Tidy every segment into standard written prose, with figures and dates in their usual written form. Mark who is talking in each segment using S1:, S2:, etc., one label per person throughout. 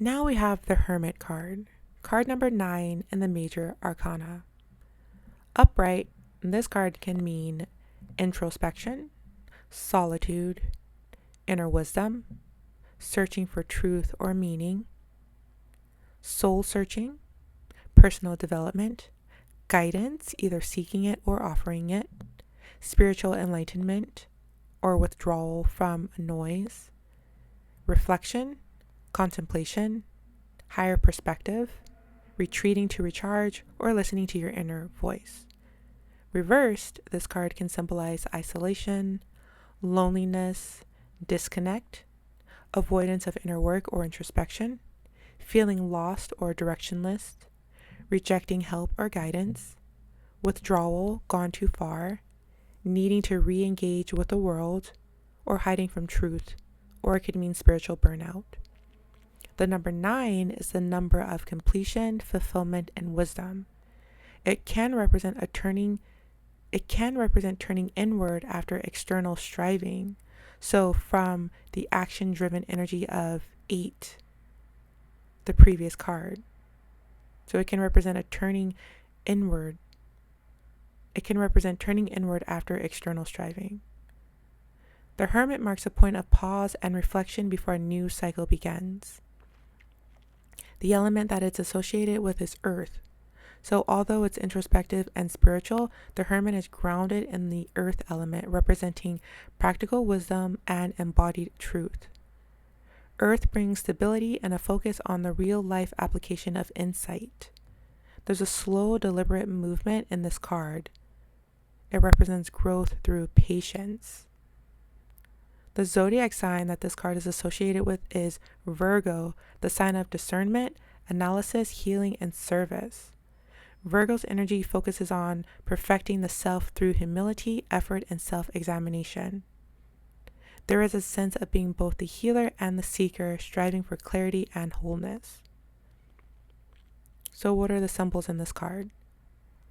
S1: Now we have the Hermit card, card number 9 in the major arcana. Upright, this card can mean introspection, solitude, inner wisdom, searching for truth or meaning, soul searching, personal development, guidance, either seeking it or offering it, spiritual enlightenment or withdrawal from noise, reflection, contemplation, higher perspective, retreating to recharge, or listening to your inner voice. Reversed, this card can symbolize isolation, loneliness, disconnect, avoidance of inner work or introspection, feeling lost or directionless, rejecting help or guidance, withdrawal gone too far, needing to re-engage with the world, or hiding from truth, or it could mean spiritual burnout. The number 9 is the number of completion, fulfillment, and wisdom. It can represent turning inward after external striving. So from the action-driven energy of 8, the previous card. So it can represent a turning inward. It can represent turning inward after external striving. The Hermit marks a point of pause and reflection before a new cycle begins. The element that it's associated with is earth. So although it's introspective and spiritual, the Hermit is grounded in the earth element, representing practical wisdom and embodied truth. Earth brings stability and a focus on the real life application of insight. There's a slow, deliberate movement in this card. It represents growth through patience. The zodiac sign that this card is associated with is Virgo, the sign of discernment, analysis, healing, and service. Virgo's energy focuses on perfecting the self through humility, effort, and self-examination. There is a sense of being both the healer and the seeker, striving for clarity and wholeness. So what are the symbols in this card?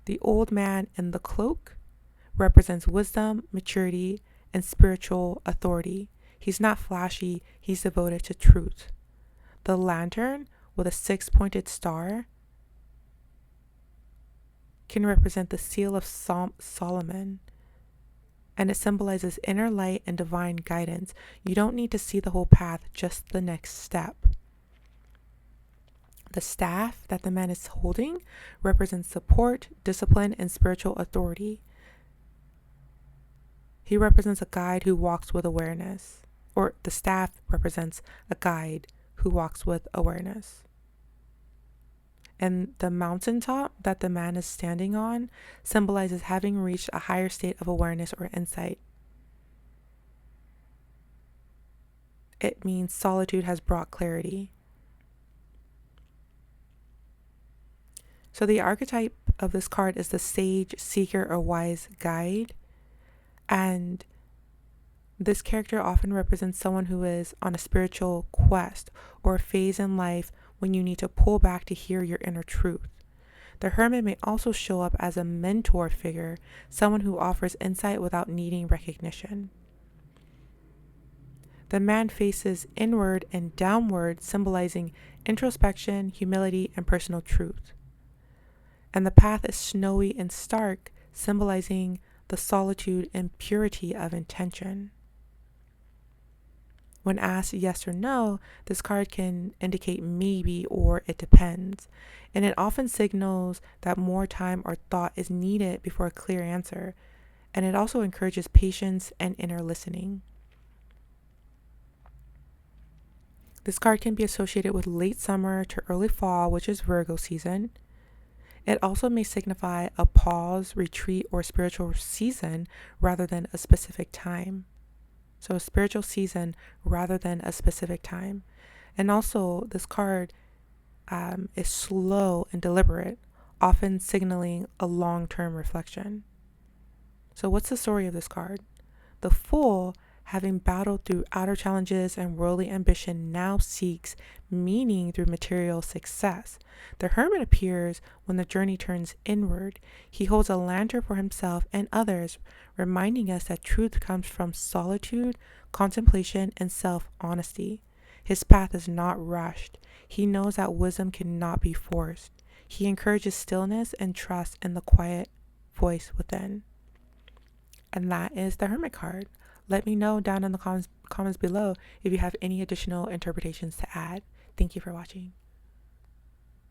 S1: The old man in the cloak represents wisdom, maturity, and spiritual authority. He's not flashy, he's devoted to truth. The lantern with a 6-pointed star can represent the seal of Solomon, and it symbolizes inner light and divine guidance. You don't need to see the whole path, just the next step. The staff that the man is holding represents support, discipline, and spiritual authority. He represents a guide who walks with awareness, or the staff represents a guide who walks with awareness. And the mountaintop that the man is standing on symbolizes having reached a higher state of awareness or insight. It means solitude has brought clarity. So the archetype of this card is the sage, seeker, or wise guide. And this character often represents someone who is on a spiritual quest or a phase in life when you need to pull back to hear your inner truth. The Hermit may also show up as a mentor figure, someone who offers insight without needing recognition. The man faces inward and downward, symbolizing introspection, humility, and personal truth. And the path is snowy and stark, symbolizing the solitude and purity of intention. When asked yes or no, this card can indicate maybe or it depends, and it often signals that more time or thought is needed before a clear answer, and it also encourages patience and inner listening. This card can be associated with late summer to early fall, which is Virgo season. It also may signify a pause, retreat, or spiritual season rather than a specific time. So a spiritual season rather than a specific time. And also this card is slow and deliberate, often signaling a long-term reflection. So what's the story of this card? The Fool, having battled through outer challenges and worldly ambition, now seeks meaning through material success. The Hermit appears when the journey turns inward. He holds a lantern for himself and others, reminding us that truth comes from solitude, contemplation, and self-honesty. His path is not rushed. He knows that wisdom cannot be forced. He encourages stillness and trust in the quiet voice within. And that is the Hermit card. Let me know down in the comments below if you have any additional interpretations to add. Thank you for watching.